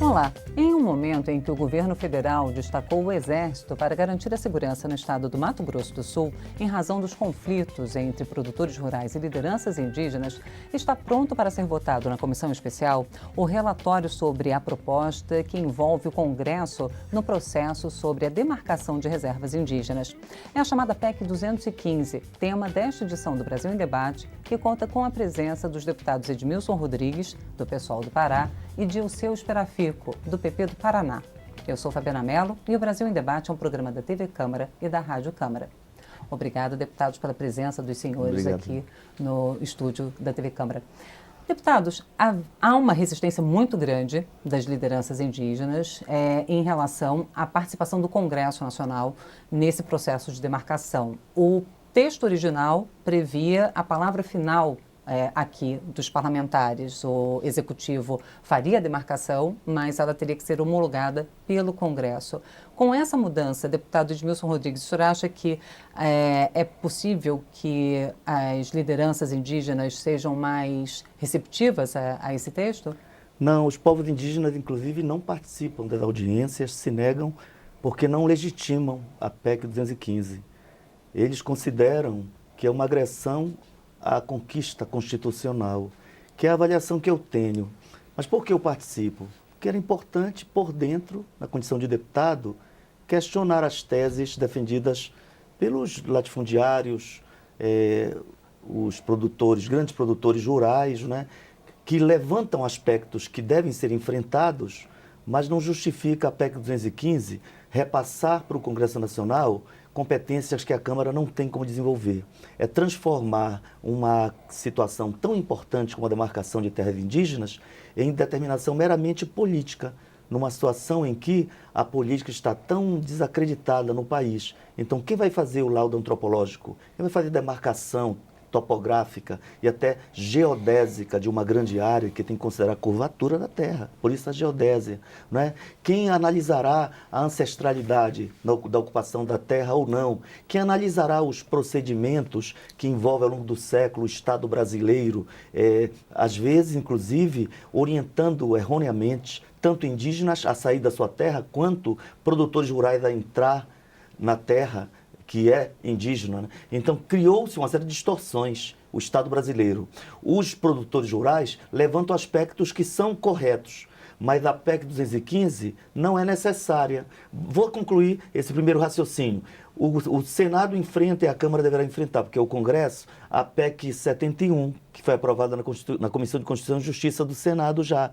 Olá! Em um momento em que o governo federal destacou o Exército para garantir a segurança no estado do Mato Grosso do Sul, em razão dos conflitos entre produtores rurais e lideranças indígenas, está pronto para ser votado na comissão especial o relatório sobre a proposta que envolve o Congresso no processo sobre a demarcação de reservas indígenas. É a chamada PEC 215, tema desta edição do Brasil em Debate, que conta com a presença dos deputados Edmilson Rodrigues, do PSOL do Pará, e Dirceu Esperafico, do PP do Paraná. Eu sou Fabiana Mello e o Brasil em Debate é um programa da TV Câmara e da Rádio Câmara. Obrigada, deputados, pela presença dos senhores aqui no estúdio da TV Câmara. Deputados, há uma resistência muito grande das lideranças indígenas em relação à participação do Congresso Nacional nesse processo de demarcação. O texto original previa a palavra final aqui dos parlamentares. O Executivo faria a demarcação, mas ela teria que ser homologada pelo Congresso. Com essa mudança, deputado Edmilson Rodrigues, o senhor acha que é possível que as lideranças indígenas sejam mais receptivas a esse texto? Não, os povos indígenas, inclusive, não participam das audiências, se negam porque não legitimam a PEC 215. Eles consideram que é uma agressão à conquista constitucional, que é a avaliação que eu tenho. Mas por que eu participo? Porque era importante, por dentro, na condição de deputado, questionar as teses defendidas pelos latifundiários, os produtores, grandes produtores rurais, né, que levantam aspectos que devem ser enfrentados, mas não justifica a PEC 215 repassar para o Congresso Nacional competências que a Câmara não tem como desenvolver. É transformar uma situação tão importante como a demarcação de terras indígenas em determinação meramente política, numa situação em que a política está tão desacreditada no país. Então, quem vai fazer o laudo antropológico? Quem vai fazer demarcação topográfica e até geodésica de uma grande área que tem que considerar a curvatura da Terra, por isso a geodésia, não é? Quem analisará a ancestralidade da ocupação da Terra ou não? Quem analisará os procedimentos que envolvem ao longo do século o Estado brasileiro, às vezes, inclusive, orientando erroneamente tanto indígenas a sair da sua terra, quanto produtores rurais a entrar na terra que é indígena, né? Então, criou-se uma série de distorções, o Estado brasileiro. Os produtores rurais levantam aspectos que são corretos, mas a PEC 215 não é necessária. Vou concluir esse primeiro raciocínio. O Senado enfrenta e a Câmara deverá enfrentar, porque é o Congresso, a PEC 71, que foi aprovada na Comissão de Constituição e Justiça do Senado já.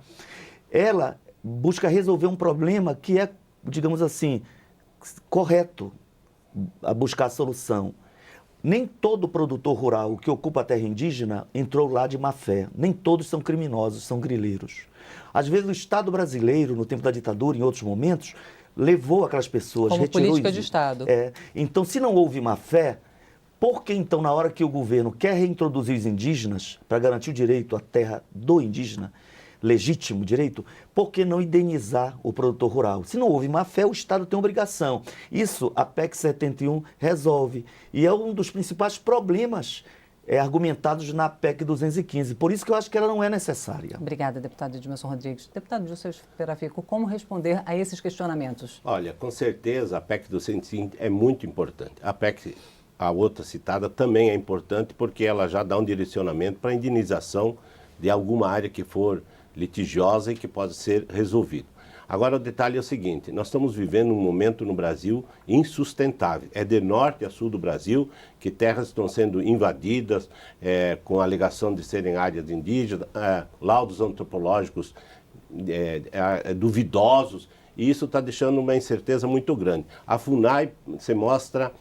Ela busca resolver um problema que é, digamos assim, correto, a buscar a solução. Nem todo produtor rural que ocupa a terra indígena entrou lá de má fé. Nem todos são criminosos, são grileiros. Às vezes o Estado brasileiro, no tempo da ditadura, em outros momentos, levou aquelas pessoas, como retirou... política de Estado. Então, se não houve má fé, por que então, na hora que o governo quer reintroduzir os indígenas, para garantir o direito à terra do indígena, legítimo direito, por que não indenizar o produtor rural? Se não houve má fé, o Estado tem obrigação. Isso a PEC 71 resolve. E é um dos principais problemas argumentados na PEC 215. Por isso que eu acho que ela não é necessária. Obrigada, deputado Edmilson Rodrigues. Deputado Dirceu Esperafico, como responder a esses questionamentos? Olha, com certeza a PEC 215 é muito importante. A PEC, a outra citada, também é importante porque ela já dá um direcionamento para a indenização de alguma área que for litigiosa e que pode ser resolvido. Agora, o detalhe é o seguinte, nós estamos vivendo um momento no Brasil insustentável. É de norte a sul do Brasil que terras estão sendo invadidas com a alegação de serem áreas indígenas, laudos antropológicos duvidosos, e isso está deixando uma incerteza muito grande. A FUNAI se mostra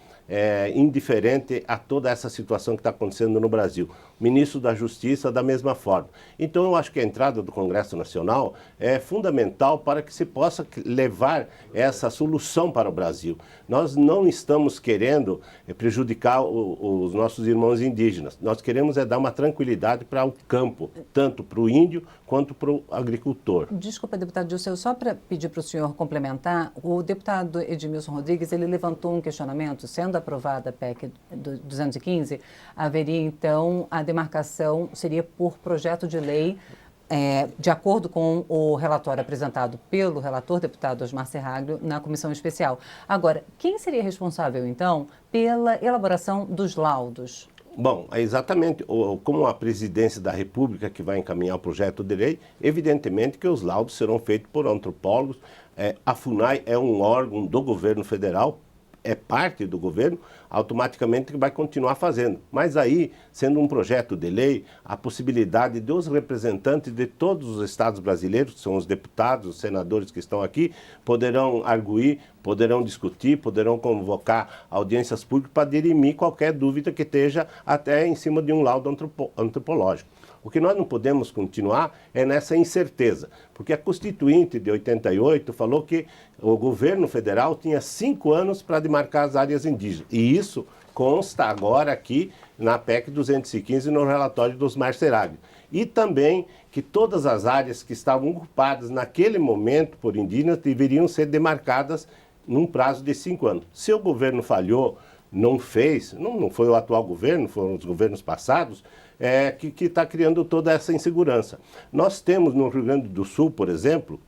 indiferente a toda essa situação que está acontecendo no Brasil. O ministro da Justiça da mesma forma. Então eu acho que a entrada do Congresso Nacional é fundamental para que se possa levar essa solução para o Brasil. Nós não estamos querendo prejudicar os nossos irmãos indígenas. Nós queremos dar uma tranquilidade para o campo, tanto para o índio quanto para o agricultor. Desculpa, deputado Dirceu, só para pedir para o senhor complementar, o deputado Edmilson Rodrigues, ele levantou um questionamento, sendo aprovada a PEC 215, haveria então a demarcação, seria por projeto de lei de acordo com o relatório apresentado pelo relator deputado Osmar Serraglio na comissão especial. Agora, quem seria responsável, então, pela elaboração dos laudos? Bom, é exatamente, como a presidência da República que vai encaminhar o projeto de lei, evidentemente que os laudos serão feitos por antropólogos. A FUNAI é um órgão do governo federal, é parte do governo, automaticamente vai continuar fazendo. Mas aí, sendo um projeto de lei, a possibilidade dos representantes de todos os estados brasileiros, que são os deputados, os senadores que estão aqui, poderão arguir, poderão discutir, poderão convocar audiências públicas para dirimir qualquer dúvida que esteja até em cima de um laudo antropológico. O que nós não podemos continuar é nessa incerteza, porque a Constituinte de 88 falou que o governo federal tinha 5 anos para demarcar as áreas indígenas. E isso consta agora aqui na PEC 215 no relatório dos Osmar Serraglio. E também que todas as áreas que estavam ocupadas naquele momento por indígenas deveriam ser demarcadas num prazo de 5 anos. Se o governo falhou, não fez, não foi o atual governo, foram os governos passados, que está criando toda essa insegurança. Nós temos no Rio Grande do Sul, por exemplo,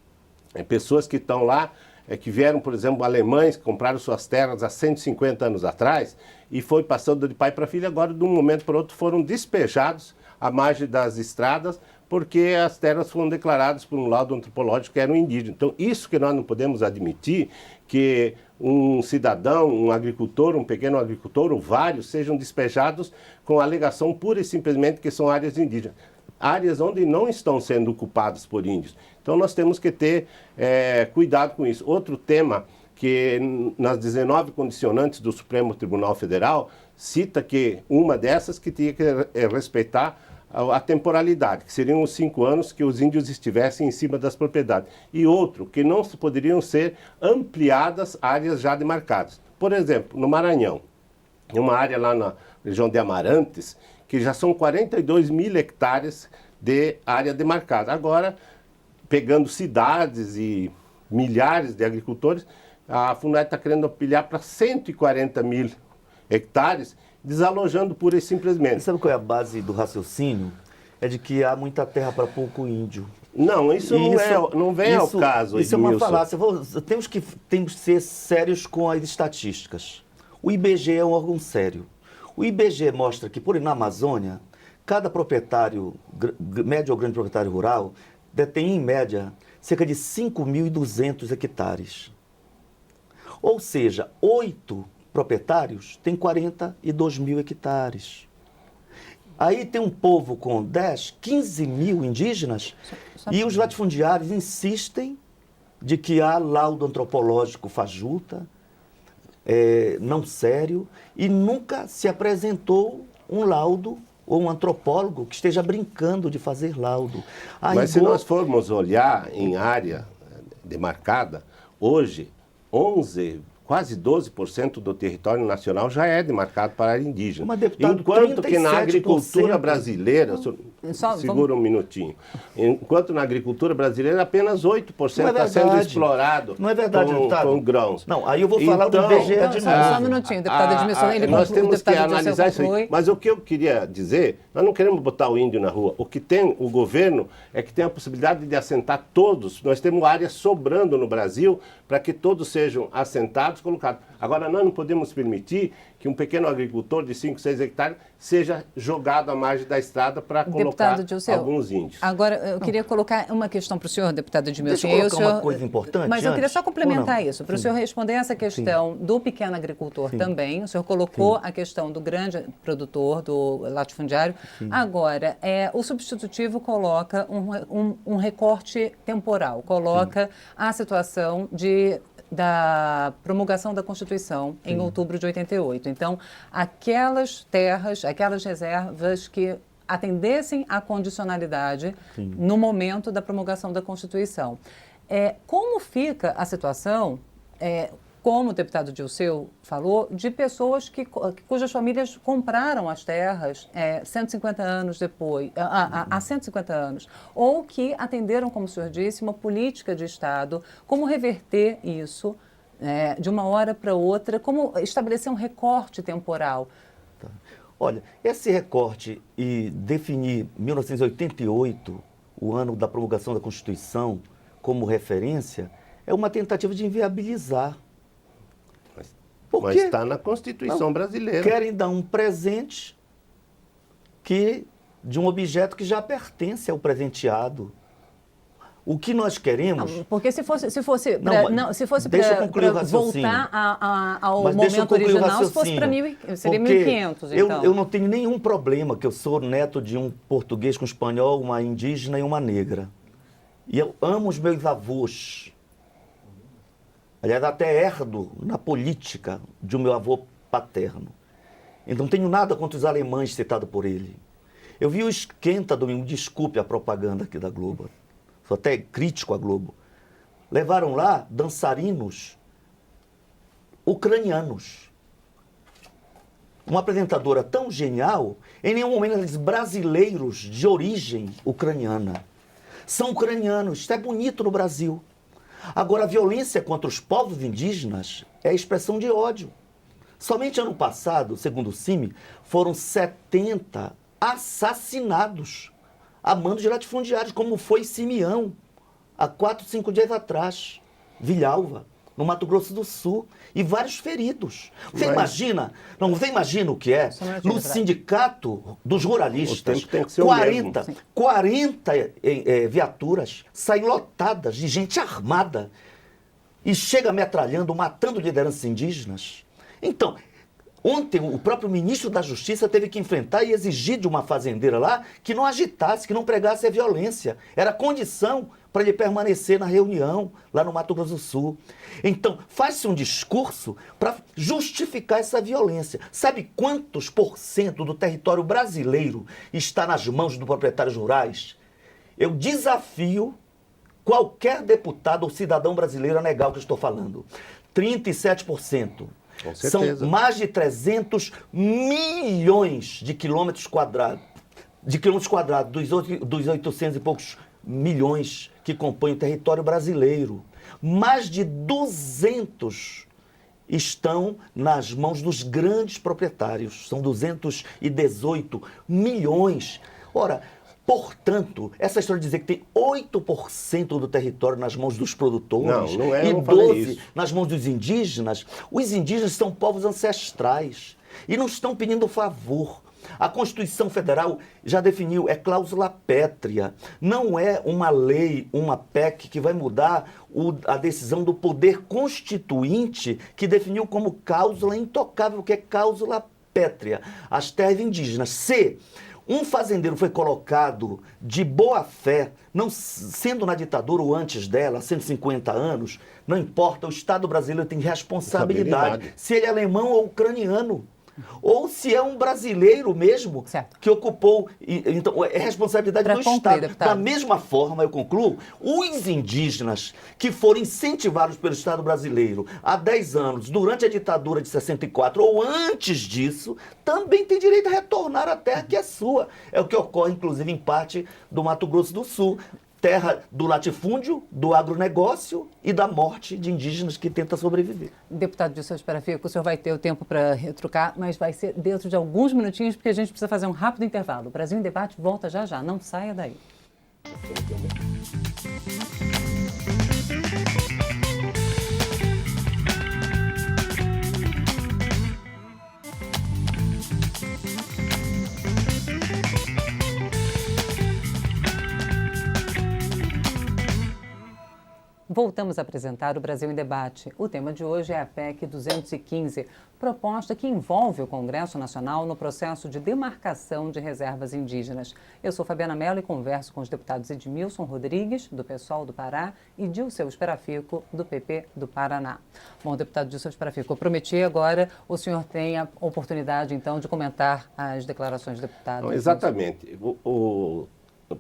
pessoas que estão lá, que vieram, por exemplo, alemães, que compraram suas terras há 150 anos atrás e foi passando de pai para filho, agora de um momento para outro foram despejados à margem das estradas porque as terras foram declaradas por um laudo antropológico que eram indígenas. Então, isso que nós não podemos admitir, que um cidadão, um agricultor, um pequeno agricultor ou vários sejam despejados com a alegação pura e simplesmente que são áreas indígenas. Áreas onde não estão sendo ocupadas por índios. Então nós temos que ter cuidado com isso. Outro tema que nas 19 condicionantes do Supremo Tribunal Federal cita que uma dessas que tinha que respeitar a temporalidade, que seriam os 5 anos que os índios estivessem em cima das propriedades. E outro, que não poderiam ser ampliadas áreas já demarcadas. Por exemplo, no Maranhão, uma área lá na região de Amarantes, que já são 42 mil hectares de área demarcada. Agora, pegando cidades e milhares de agricultores, a FUNAI está querendo ampliar para 140 mil hectares, desalojando pura e simplesmente. E sabe qual é a base do raciocínio? É de que há muita terra para pouco índio. Não, isso não vem ao caso. Isso é uma falácia. Temos que ser sérios com as estatísticas. O IBGE é um órgão sério. O IBGE mostra que, na Amazônia, cada proprietário, médio ou grande proprietário rural, detém, em média, cerca de 5.200 hectares. Ou seja, 8 proprietários têm 42 mil hectares. Aí tem um povo com 10, 15 mil indígenas e os latifundiários insistem de que há laudo antropológico fajuta, não sério, e nunca se apresentou um laudo ou um antropólogo que esteja brincando de fazer laudo. Mas se nós formos olhar em área demarcada, hoje 11, quase 12% do território nacional já é demarcado para a área indígena. Enquanto que na agricultura brasileira, segura um minutinho, enquanto na agricultura brasileira apenas 8% está sendo explorado com grãos. Não, aí eu vou falar do IBGE de novo. Só um minutinho, deputado Edmilson, nós temos que analisar isso aí. Mas o que eu queria dizer, nós não queremos botar o índio na rua. O que tem o governo é que tem a possibilidade de assentar todos. Nós temos áreas sobrando no Brasil para que todos sejam assentados, colocados. Agora, nós não podemos permitir que um pequeno agricultor de 5, 6 hectares seja jogado à margem da estrada para colocar alguns índios. Agora, eu queria colocar uma questão para o senhor, deputado Edmilson. Deixa eu colocar uma coisa importante. Mas eu queria só complementar isso, para o senhor responder essa questão do pequeno agricultor também. O senhor colocou a questão do grande produtor, do latifundiário. Agora, o substitutivo coloca um recorte temporal, coloca a situação da promulgação da Constituição em outubro de 88. Então, aquelas terras, aquelas reservas que atendessem à condicionalidade no momento da promulgação da Constituição. Como fica a situação, como o deputado Dilceu falou, de pessoas cujas famílias compraram as terras 150 anos depois, há 150 anos, ou que atenderam, como o senhor disse, uma política de Estado, como reverter isso de uma hora para outra, como estabelecer um recorte temporal? Olha, esse recorte e definir 1988 o ano da promulgação da Constituição, como referência, é uma tentativa de inviabilizar. Mas está na Constituição brasileira. Querem dar um presente de um objeto que já pertence ao presenteado. O que nós queremos... Porque se fosse deixa eu concluir o para raciocínio. voltar ao Mas deixa eu momento concluir o original, se fosse para seria 1.500, então. Eu não tenho nenhum problema, que eu sou neto de um português com espanhol, uma indígena e uma negra. E eu amo os meus avós. Aliás, até herdo na política de um meu avô paterno. Então, não tenho nada contra os alemães citados por ele. Eu vi o Esquenta domingo, desculpe a propaganda aqui da Globo, sou até crítico à Globo. Levaram lá dançarinos ucranianos. Uma apresentadora tão genial, em nenhum momento eles brasileiros de origem ucraniana. São ucranianos, isso é bonito no Brasil. Agora, a violência contra os povos indígenas é expressão de ódio. Somente ano passado, segundo o CIMI, foram 70 assassinados a mando de latifundiários, como foi Simeão, há 4, 5 dias atrás, Vilhalva, no Mato Grosso do Sul, e vários feridos. Você imagina o que é? No sindicato dos ruralistas, 40 viaturas saem lotadas de gente armada e chega metralhando, matando lideranças indígenas. Então, ontem o próprio ministro da Justiça teve que enfrentar e exigir de uma fazendeira lá que não agitasse, que não pregasse a violência. Era condição para ele permanecer na reunião lá no Mato Grosso do Sul. Então, faz-se um discurso para justificar essa violência. Sabe quantos % do território brasileiro está nas mãos dos proprietários rurais? Eu desafio qualquer deputado ou cidadão brasileiro a negar o que eu estou falando. 37%. Com certeza. São mais de 300 milhões de quilômetros quadrados. Dos 800 e poucos milhões que compõem o território brasileiro. Mais de 200 estão nas mãos dos grandes proprietários. São 218 milhões. Ora, portanto, essa história de dizer que tem 8% do território nas mãos dos produtores não é, e não falei 12% isso. nas mãos dos indígenas, os indígenas são povos ancestrais e não estão pedindo favor. A Constituição Federal já definiu, é cláusula pétrea. Não é uma lei, uma PEC que vai mudar a decisão do poder constituinte que definiu como cláusula intocável, que é cláusula pétrea. As terras indígenas. Se um fazendeiro foi colocado de boa fé, não sendo na ditadura ou antes dela, 150 anos, não importa, o Estado brasileiro tem responsabilidade. Se ele é alemão ou ucraniano. Ou se é um brasileiro mesmo, certo, que ocupou, então é responsabilidade do Estado. Deputado. Da mesma forma, eu concluo, os indígenas que foram incentivados pelo Estado brasileiro há 10 anos, durante a ditadura de 64 ou antes disso, também têm direito a retornar à terra que é sua. É o que ocorre, inclusive, em parte do Mato Grosso do Sul. Terra do latifúndio, do agronegócio e da morte de indígenas que tentam sobreviver. Deputado Dilson Esperafico, o senhor vai ter o tempo para retrucar, mas vai ser dentro de alguns minutinhos, porque a gente precisa fazer um rápido intervalo. O Brasil em Debate volta já já, não saia daí. Voltamos a apresentar o Brasil em Debate. O tema de hoje é a PEC 215, proposta que envolve o Congresso Nacional no processo de demarcação de reservas indígenas. Eu sou Fabiana Mello e converso com os deputados Edmilson Rodrigues, do PSOL do Pará, e Dilson Esperafico, do PP do Paraná. Bom, deputado Dilson Esperafico, eu prometi agora, o senhor tem a oportunidade, então, de comentar as declarações do deputado. Não, exatamente.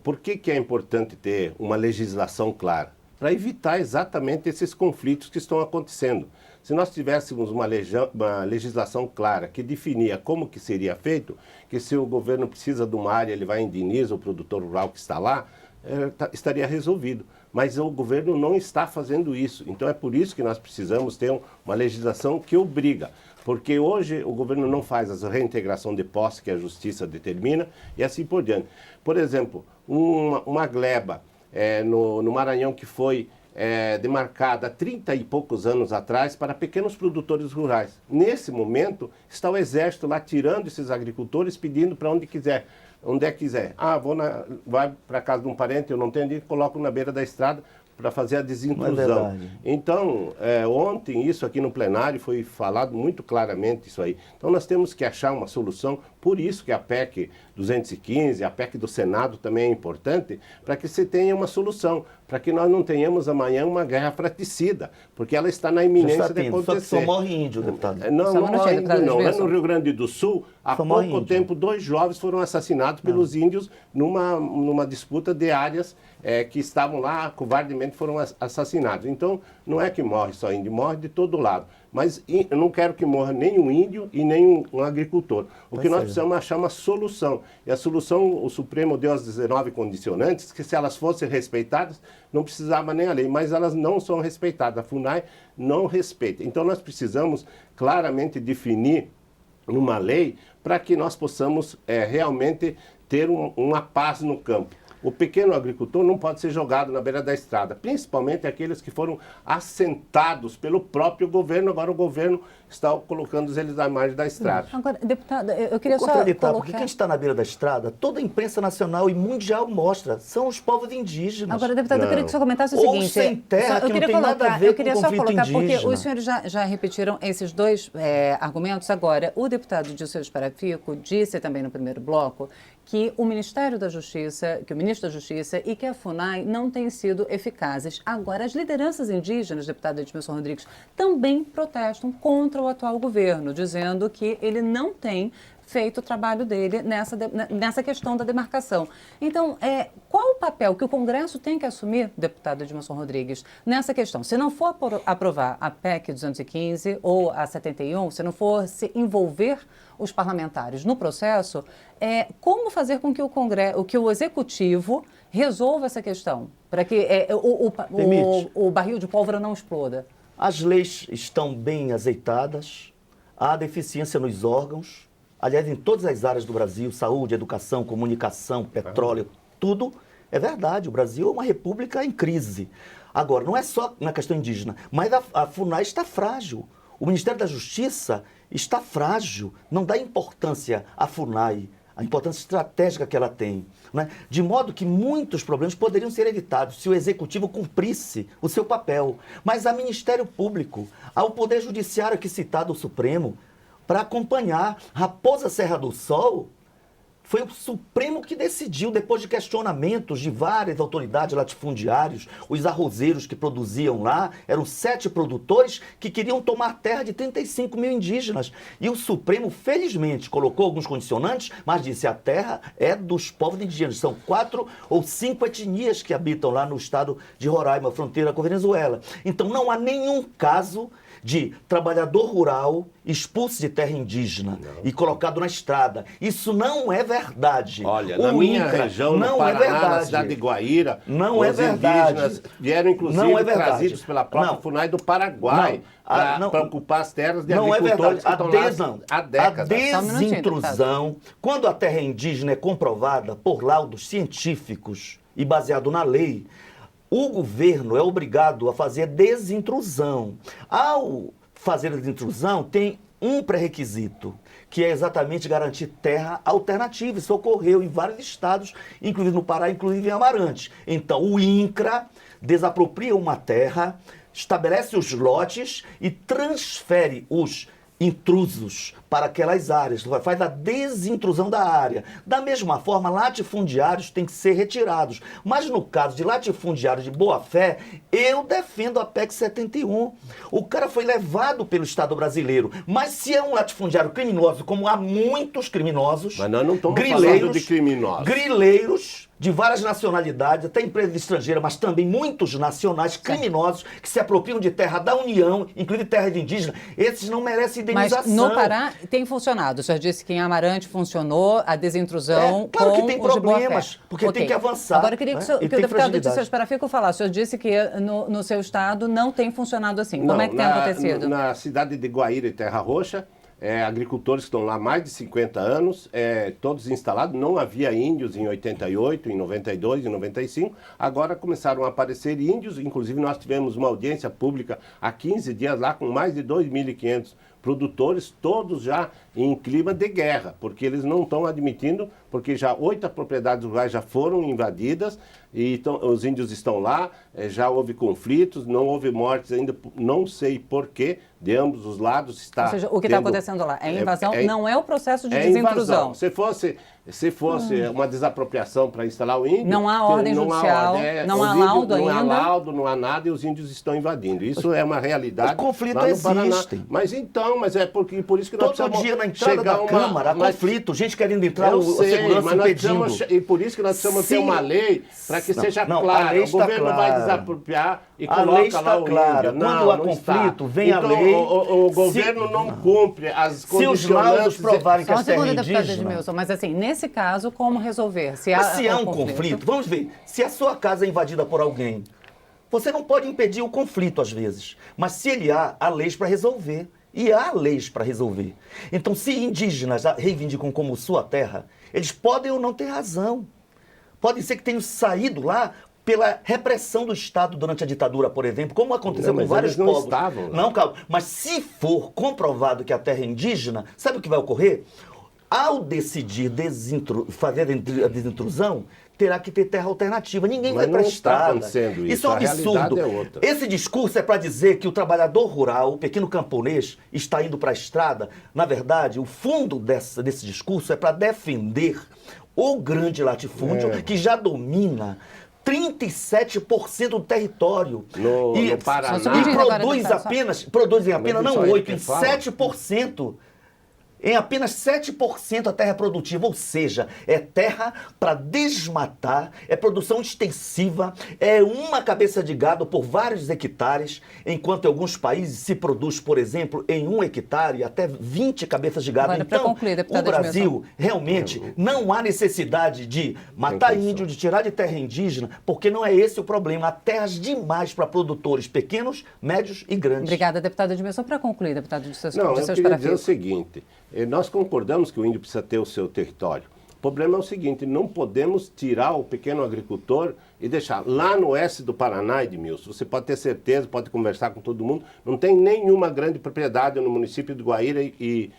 Por que é importante ter uma legislação clara? Para evitar exatamente esses conflitos que estão acontecendo. Se nós tivéssemos uma legislação clara que definia como que seria feito, que se o governo precisa de uma área, ele vai indenizar o produtor rural que está lá, estaria resolvido. Mas o governo não está fazendo isso. Então é por isso que nós precisamos ter uma legislação que obriga. Porque hoje o governo não faz a reintegração de posse que a justiça determina e assim por diante. Por exemplo, uma gleba no Maranhão que foi demarcada há 30 e poucos anos atrás para pequenos produtores rurais. Nesse momento, está o exército lá tirando esses agricultores, pedindo para onde quiser. Onde é que quiser. Vai para casa de um parente, eu não tenho dinheiro, coloco na beira da estrada para fazer a desintrusão. Então, ontem, isso aqui no plenário, foi falado muito claramente isso aí. Então, nós temos que achar uma solução, por isso que a PEC 215, a PEC do Senado também é importante, para que se tenha uma solução, para que nós não tenhamos amanhã uma guerra fratricida, porque ela está na iminência de acontecer. Só morre índio, deputado. Não morre índio, não. Lá no Rio Grande do Sul, há pouco tempo, 2 jovens foram assassinados pelos índios numa disputa de áreas que estavam lá, covardemente foram assassinados. Então, não é que morre só índio, morre de todo lado. Mas eu não quero que morra nem um índio e nem um agricultor. O que nós precisamos é achar uma solução. E a solução, o Supremo deu as 19 condicionantes, que se elas fossem respeitadas, não precisava nem a lei. Mas elas não são respeitadas. A FUNAI não respeita. Então nós precisamos claramente definir numa lei para que nós possamos realmente ter uma paz no campo. O pequeno agricultor não pode ser jogado na beira da estrada, principalmente aqueles que foram assentados pelo próprio governo. Agora o governo está colocando eles à margem da estrada. Agora, deputado, eu queria só colocar... Porque quem está na beira da estrada, toda a imprensa nacional e mundial mostra, são os povos indígenas. Agora, deputado, eu queria que o senhor comentasse o seguinte... Ou sem terra, que não tem nada a ver com o conflito indígena. Porque os senhores já repetiram esses dois argumentos. Agora, o deputado Dilceu Sparafico disse também no primeiro bloco que o Ministério da Justiça, que o ministro da Justiça e que a FUNAI não têm sido eficazes. Agora, as lideranças indígenas, deputado Edmilson Rodrigues, também protestam contra o atual governo, dizendo que ele não tem feito o trabalho dele nessa questão da demarcação. Então, qual o papel que o Congresso tem que assumir, deputado Edmilson Rodrigues, nessa questão? Se não for aprovar a PEC 215 ou a 71, se não for se envolver os parlamentares no processo, como fazer com que o Executivo resolva essa questão, para que o barril de pólvora não exploda? As leis estão bem azeitadas, há deficiência nos órgãos, aliás, em todas as áreas do Brasil, saúde, educação, comunicação, petróleo, tudo é verdade. O Brasil é uma república em crise. Agora, não é só na questão indígena, mas a FUNAI está frágil. O Ministério da Justiça está frágil, não dá importância à FUNAI, a importância estratégica que ela tem. Né? De modo que muitos problemas poderiam ser evitados se o Executivo cumprisse o seu papel. Mas há Ministério Público, há o Poder Judiciário aqui citado, o Supremo, para acompanhar. Raposa Serra do Sol foi o Supremo que decidiu, depois de questionamentos de várias autoridades latifundiárias, os arrozeiros que produziam lá, eram 7 produtores que queriam tomar terra de 35 mil indígenas. E o Supremo, felizmente, colocou alguns condicionantes, mas disse: a terra é dos povos indígenas. São 4 ou 5 etnias que habitam lá no estado de Roraima, fronteira com a Venezuela. Então não há nenhum caso de trabalhador rural expulso de terra indígena e colocado na estrada. Isso não é verdade. Olha, na minha região, no Paraná, na cidade de Guaíra, os indígenas vieram, inclusive, trazidos pela própria FUNAI do Paraguai para ocupar as terras de agricultores que estão lá há décadas. A desintrusão, quando a terra indígena é comprovada por laudos científicos e baseado na lei, o governo é obrigado a fazer desintrusão. Ao fazer a desintrusão, tem um pré-requisito, que é exatamente garantir terra alternativa. Isso ocorreu em vários estados, inclusive no Pará, inclusive em Amarante. Então, o INCRA desapropria uma terra, estabelece os lotes e transfere os intrusos para aquelas áreas, faz a desintrusão da área. Da mesma forma, latifundiários têm que ser retirados. Mas no caso de latifundiários de boa-fé, eu defendo a PEC 71. O cara foi levado pelo Estado brasileiro. Mas se é um latifundiário criminoso, como há muitos criminosos... Mas nós não estamos falando de criminosos. Grileiros de várias nacionalidades, até empresas estrangeiras, mas também muitos nacionais criminosos que se apropriam de terra da União, inclusive terra de indígena. Esses não merecem indenização. Mas no Pará tem funcionado. O senhor disse que em Amarante funcionou a desintrusão claro com que tem os de boa problemas, fé. porque tem que avançar. Agora eu queria que o deputado Dilceu Sparafico falasse. O senhor disse que no seu estado não tem funcionado assim. Como é que tem acontecido? Na cidade de Guaíra e Terra Roxa, agricultores que estão lá há mais de 50 anos, todos instalados. Não havia índios em 88, em 92, em 95. Agora começaram a aparecer índios. Inclusive, nós tivemos uma audiência pública há 15 dias lá com mais de 2.500 produtores, todos já em clima de guerra, porque eles não estão admitindo, porque já 8 propriedades rurais já foram invadidas, e os índios estão lá, já houve conflitos, não houve mortes ainda, não sei porquê, de ambos os lados está... Ou seja, o que está acontecendo lá é invasão, não é o processo de desintrusão. Se fosse uma desapropriação para instalar o índio... Não há ordem judicial, não há laudo ainda. Não há laudo, não há nada, e os índios estão invadindo. Isso é uma realidade. O conflito existe. Mas é por isso que nós todo dia na entrada da Câmara, conflito, gente querendo entrar, a segurança impedindo. E por isso que nós precisamos ter uma lei para que seja clara. O governo vai desapropriar e coloca lá o índio. Quando há conflito, vem a lei. O governo não cumpre as condicionantes. Se os laudos provarem que a terra é indígena... Edmilson, mas assim, nesse caso, como resolver? Se há um conflito, vamos ver, se a sua casa é invadida por alguém, você não pode impedir o conflito às vezes, mas se ele há leis para resolver. E há leis para resolver. Então, se indígenas reivindicam como sua terra, eles podem ou não ter razão. Pode ser que tenham saído lá pela repressão do Estado durante a ditadura, por exemplo, como aconteceu com vários povos. Não, calma. Mas se for comprovado que a terra é indígena, sabe o que vai ocorrer? Ao decidir fazer a desintrusão, terá que ter terra alternativa. Ninguém vai para a estrada. Isso é um absurdo. Esse discurso é para dizer que o trabalhador rural, o pequeno camponês, está indo para a estrada. Na verdade, o fundo desse discurso é para defender o grande latifúndio que já domina 37% do território. No Paraná. E produzem apenas não 8%, em 7%. Em apenas 7% a terra é produtiva, ou seja, é terra para desmatar, é produção extensiva, é uma cabeça de gado por vários hectares, enquanto em alguns países se produz, por exemplo, em 1 hectare até 20 cabeças de gado. Então, o Brasil realmente não há necessidade de matar índio, de tirar de terra indígena, porque não é esse o problema. Há terras demais para produtores pequenos, médios e grandes. Obrigada, deputada Edmilson. Para concluir, deputado de seus eu queria dizer o seguinte... Nós concordamos que o índio precisa ter o seu território. O problema é o seguinte, não podemos tirar o pequeno agricultor e deixar. Lá no oeste do Paraná, Edmilson, você pode ter certeza, pode conversar com todo mundo, não tem nenhuma grande propriedade no município de Guaíra e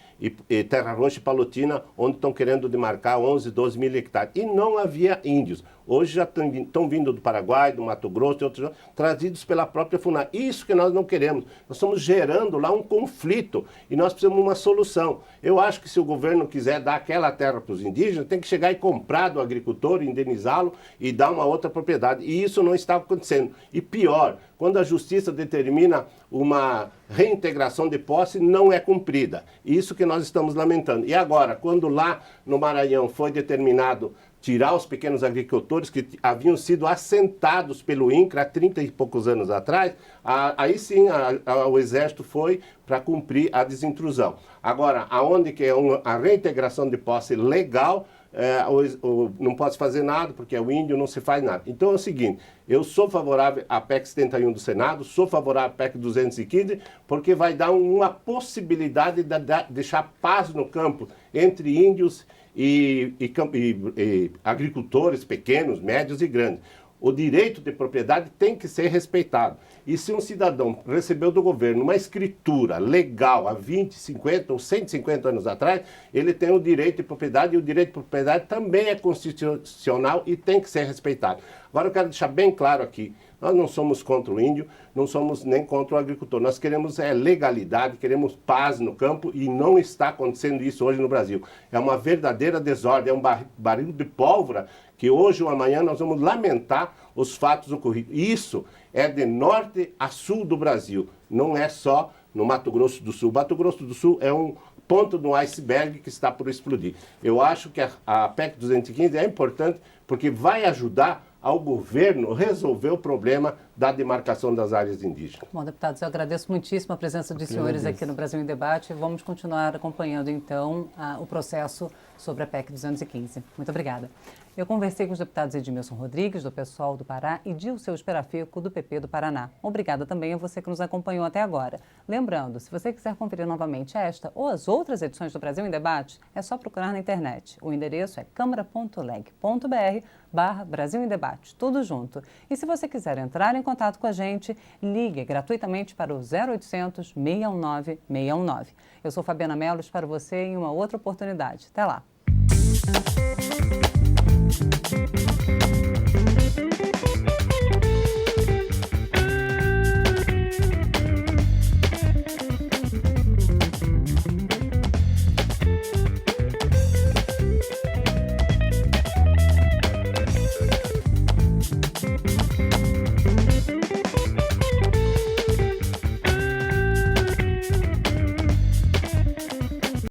Terra Roxa e Palotina, onde estão querendo demarcar 11, 12 mil hectares. E não havia índios. Hoje já estão vindo do Paraguai, do Mato Grosso e outros, trazidos pela própria FUNAI. Isso que nós não queremos. Nós estamos gerando lá um conflito e nós precisamos de uma solução. Eu acho que se o governo quiser dar aquela terra para os indígenas, tem que chegar e comprar do agricultor, indenizá-lo e dar uma outra propriedade. E isso não está acontecendo. E pior, quando a justiça determina uma reintegração de posse, não é cumprida. Isso que nós estamos lamentando. E agora, quando lá no Maranhão foi determinado tirar os pequenos agricultores que haviam sido assentados pelo INCRA há 30 e poucos anos atrás, aí sim o Exército foi para cumprir a desintrusão. Agora, aonde que é a reintegração de posse legal, não pode fazer nada, porque é o índio, não se faz nada. Então é o seguinte, eu sou favorável à PEC 71 do Senado, sou favorável à PEC 215, porque vai dar uma possibilidade de deixar paz no campo entre índios e agricultores pequenos, médios e grandes. O direito de propriedade tem que ser respeitado. E se um cidadão recebeu do governo uma escritura legal há 20, 50 ou 150 anos atrás, ele tem o direito de propriedade, e o direito de propriedade também é constitucional e tem que ser respeitado. Agora eu quero deixar bem claro aqui, nós não somos contra o índio, não somos nem contra o agricultor. Nós queremos legalidade, queremos paz no campo e não está acontecendo isso hoje no Brasil. É uma verdadeira desordem, é um barril de pólvora que hoje ou amanhã nós vamos lamentar os fatos ocorridos. Isso é de norte a sul do Brasil, não é só no Mato Grosso do Sul. Mato Grosso do Sul é um ponto do iceberg que está por explodir. Eu acho que a PEC 215 é importante porque vai ajudar ao governo resolver o problema da demarcação das áreas indígenas. Bom, deputados, eu agradeço muitíssimo a presença de senhores aqui no Brasil em Debate. Vamos continuar acompanhando, então, o processo sobre a PEC 215. Muito obrigada. Eu conversei com os deputados Edmilson Rodrigues, do PSOL do Pará, e Dilceu Esperafico, do PP do Paraná. Obrigada também a você que nos acompanhou até agora. Lembrando, se você quiser conferir novamente esta ou as outras edições do Brasil em Debate, é só procurar na internet. O endereço é câmara.leg.br/Brasil em Debate, tudo junto. E se você quiser entrar em contato com a gente, ligue gratuitamente para o 0800 619 619. Eu sou Fabiana Mello, espero você em uma outra oportunidade. Até lá!